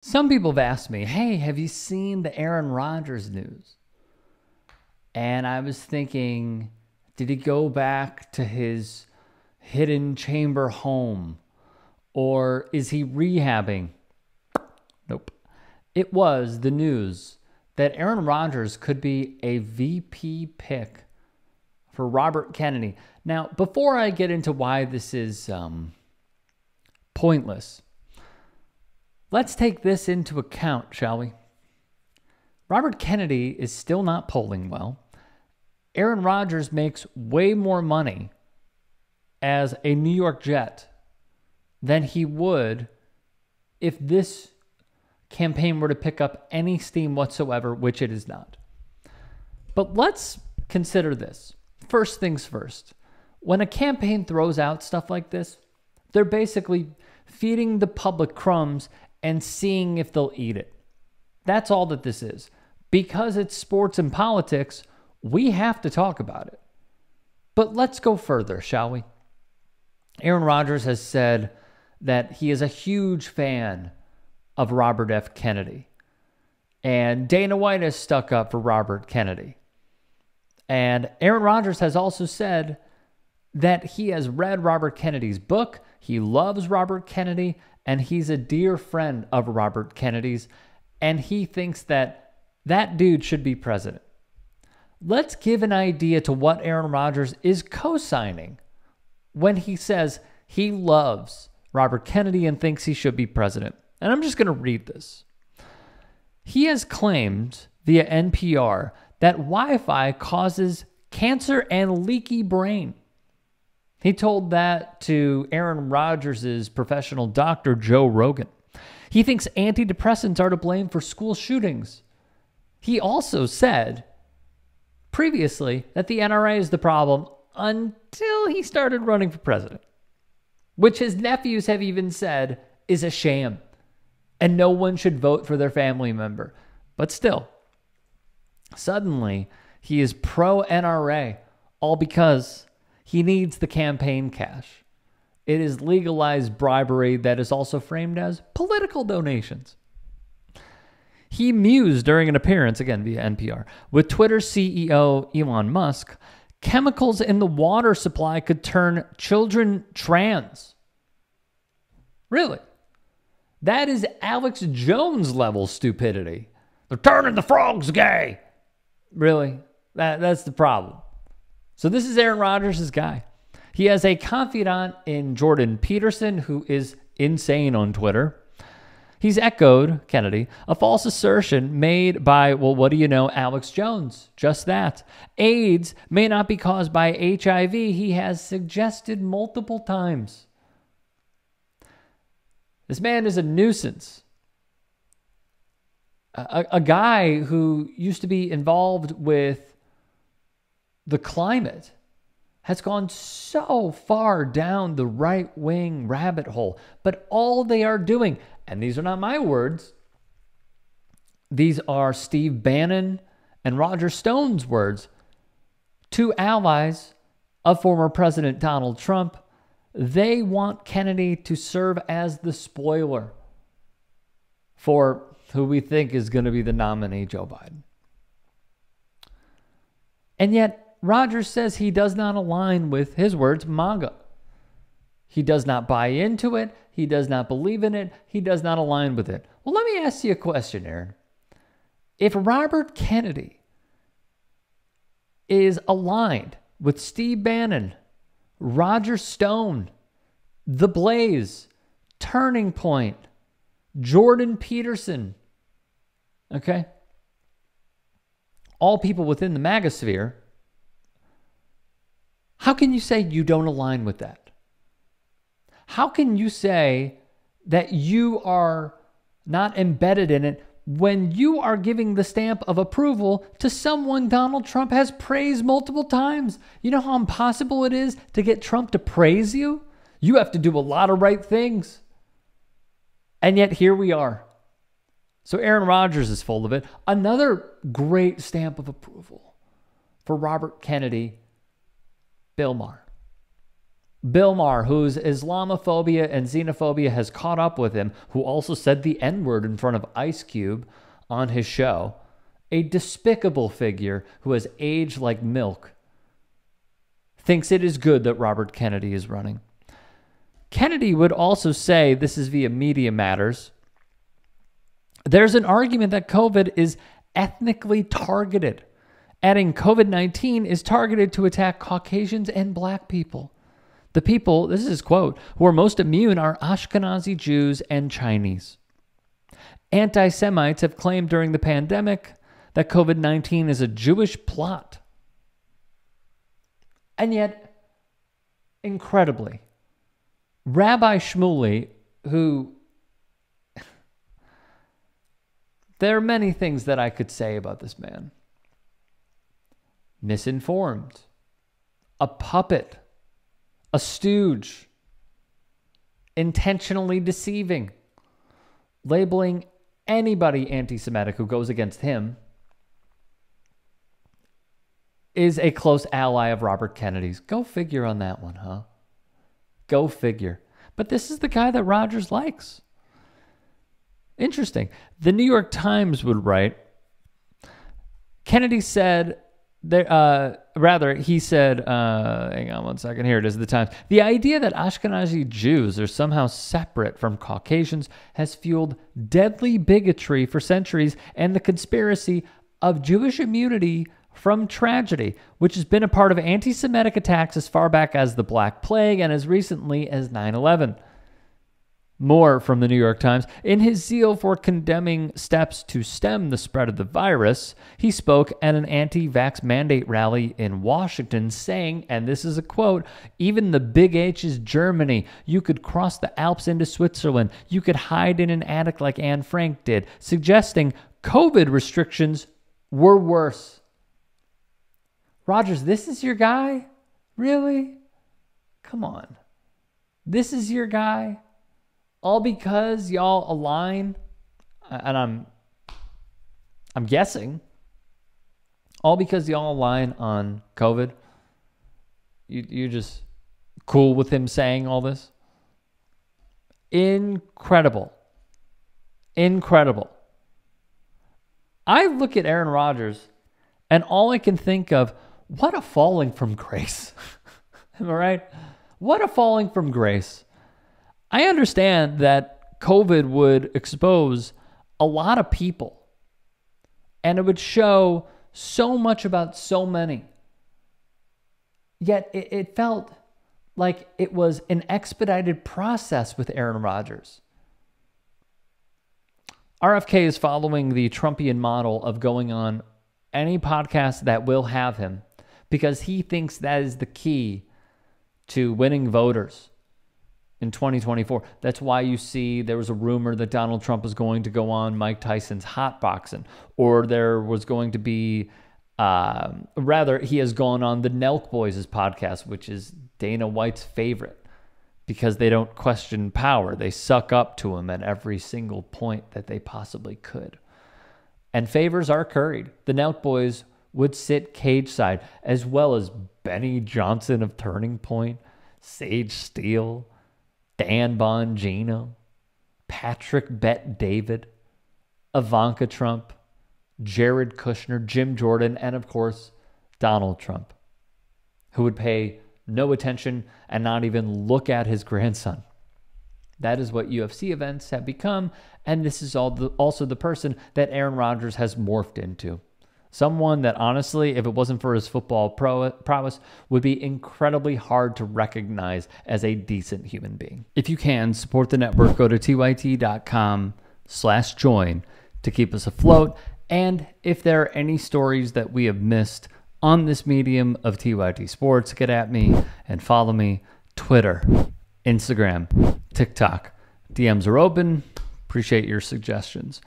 Some people have asked me, hey, have you seen the Aaron Rodgers news? And I was thinking, did he go back to his hidden chamber home? Or is he rehabbing? Nope. It was the news that Aaron Rodgers could be a VP pick for Robert Kennedy. Now, before I get into why this is pointless, let's take this into account, shall we? Robert Kennedy is still not polling well. Aaron Rodgers makes way more money as a New York Jet than he would if this campaign were to pick up any steam whatsoever, which it is not. But let's consider this. First things first. When a campaign throws out stuff like this, they're basically feeding the public crumbs and seeing if they'll eat it. That's all that this is. Because it's sports and politics, we have to talk about it. But let's go further, shall we? Aaron Rodgers has said that he is a huge fan of Robert F. Kennedy. And Dana White has stuck up for Robert Kennedy. And Aaron Rodgers has also said that he has read Robert Kennedy's book. He loves Robert Kennedy, and he's a dear friend of Robert Kennedy's. And he thinks that that dude should be president. Let's give an idea to what Aaron Rodgers is co-signing when he says he loves Robert Kennedy and thinks he should be president. And I'm just going to read this. He has claimed via NPR that Wi-Fi causes cancer and leaky brain. He told that to Aaron Rodgers' professional doctor, Joe Rogan. He thinks antidepressants are to blame for school shootings. He also said previously that the NRA is the problem until he started running for president, which his nephews have even said is a sham and no one should vote for their family member. But still, suddenly he is pro-NRA, all because he needs the campaign cash. It is legalized bribery that is also framed as political donations. He mused during an appearance, again via NPR, with Twitter CEO Elon Musk, chemicals in the water supply could turn children trans. Really? That is Alex Jones level stupidity. They're turning the frogs gay. Really? That's the problem. So this is Aaron Rodgers' guy. He has a confidant in Jordan Peterson, who is insane on Twitter. He's echoed, Kennedy, a false assertion made by, well, what do you know, Alex Jones? Just that. AIDS may not be caused by HIV, he has suggested multiple times. This man is a nuisance. A guy who used to be involved with the climate has gone so far down the right-wing rabbit hole. But all they are doing, and these are not my words, these are Steve Bannon and Roger Stone's words, two allies of former President Donald Trump. They want Kennedy to serve as the spoiler for who we think is going to be the nominee, Joe Biden. And yet, Rodgers says he does not align with, his words, MAGA. He does not buy into it. He does not believe in it. He does not align with it. Well, let me ask you a question, Aaron. If Robert Kennedy is aligned with Steve Bannon, Roger Stone, The Blaze, Turning Point, Jordan Peterson, okay? All people within the MAGA sphere, how can you say you don't align with that? How can you say that you are not embedded in it when you are giving the stamp of approval to someone Donald Trump has praised multiple times? You know how impossible it is to get Trump to praise you? You have to do a lot of right things. And yet here we are. So Aaron Rodgers is full of it. Another great stamp of approval for Robert Kennedy, Bill Maher. Bill Maher, whose Islamophobia and xenophobia has caught up with him, who also said the N-word in front of Ice Cube on his show, a despicable figure who has aged like milk, thinks it is good that Robert Kennedy is running. Kennedy would also say, this is via Media Matters, there's an argument that COVID is ethnically targeted, adding COVID-19 is targeted to attack Caucasians and black people. The people, this is his quote, who are most immune are Ashkenazi Jews and Chinese. Anti-Semites have claimed during the pandemic that COVID-19 is a Jewish plot. And yet, incredibly, Rabbi Shmuley, who, there are many things that I could say about this man. Misinformed, a puppet, a stooge, intentionally deceiving, labeling anybody anti-Semitic who goes against him, is a close ally of Robert Kennedy's. Go figure on that one, huh? Go figure. But this is the guy that Rodgers likes. Interesting. The New York Times would write, Kennedy said, he said, hang on one second, here it is, the Times. The idea that Ashkenazi Jews are somehow separate from Caucasians has fueled deadly bigotry for centuries and the conspiracy of Jewish immunity from tragedy, which has been a part of anti-Semitic attacks as far back as the Black Plague and as recently as 9/11. More from the New York Times. In his zeal for condemning steps to stem the spread of the virus, he spoke at an anti-vax mandate rally in Washington saying, and this is a quote, "Even the big H is Germany. You could cross the Alps into Switzerland. You could hide in an attic like Anne Frank did," suggesting COVID restrictions were worse. Rodgers, this is your guy? Really? Come on. This is your guy? All because y'all align, and I'm guessing, all because y'all align on COVID. You're just cool with him saying all this? Incredible. Incredible. I look at Aaron Rodgers, and all I can think of, what a falling from grace. Am I right? What a falling from grace. I understand that COVID would expose a lot of people, and it would show so much about so many. Yet it felt like it was an expedited process with Aaron Rodgers. RFK is following the Trumpian model of going on any podcast that will have him because he thinks that is the key to winning voters in 2024. That's why you see there was a rumor that Donald Trump was going to go on Mike Tyson's Hot Boxing, or there was going to be, he has gone on the Nelk Boys' podcast, which is Dana White's favorite, because they don't question power. They suck up to him at every single point that they possibly could. And favors are curried. The Nelk Boys would sit cage side, as well as Benny Johnson of Turning Point, Sage Steele, Dan Bongino, Patrick Bet David, Ivanka Trump, Jared Kushner, Jim Jordan, and of course, Donald Trump, who would pay no attention and not even look at his grandson. That is what UFC events have become, and this is also the person that Aaron Rodgers has morphed into. Someone that honestly, if it wasn't for his football prowess, would be incredibly hard to recognize as a decent human being. If you can, support the network. Go to tyt.com/join to keep us afloat. And if there are any stories that we have missed on this medium of TYT Sports, get at me and follow me. Twitter, Instagram, TikTok. DMs are open. Appreciate your suggestions.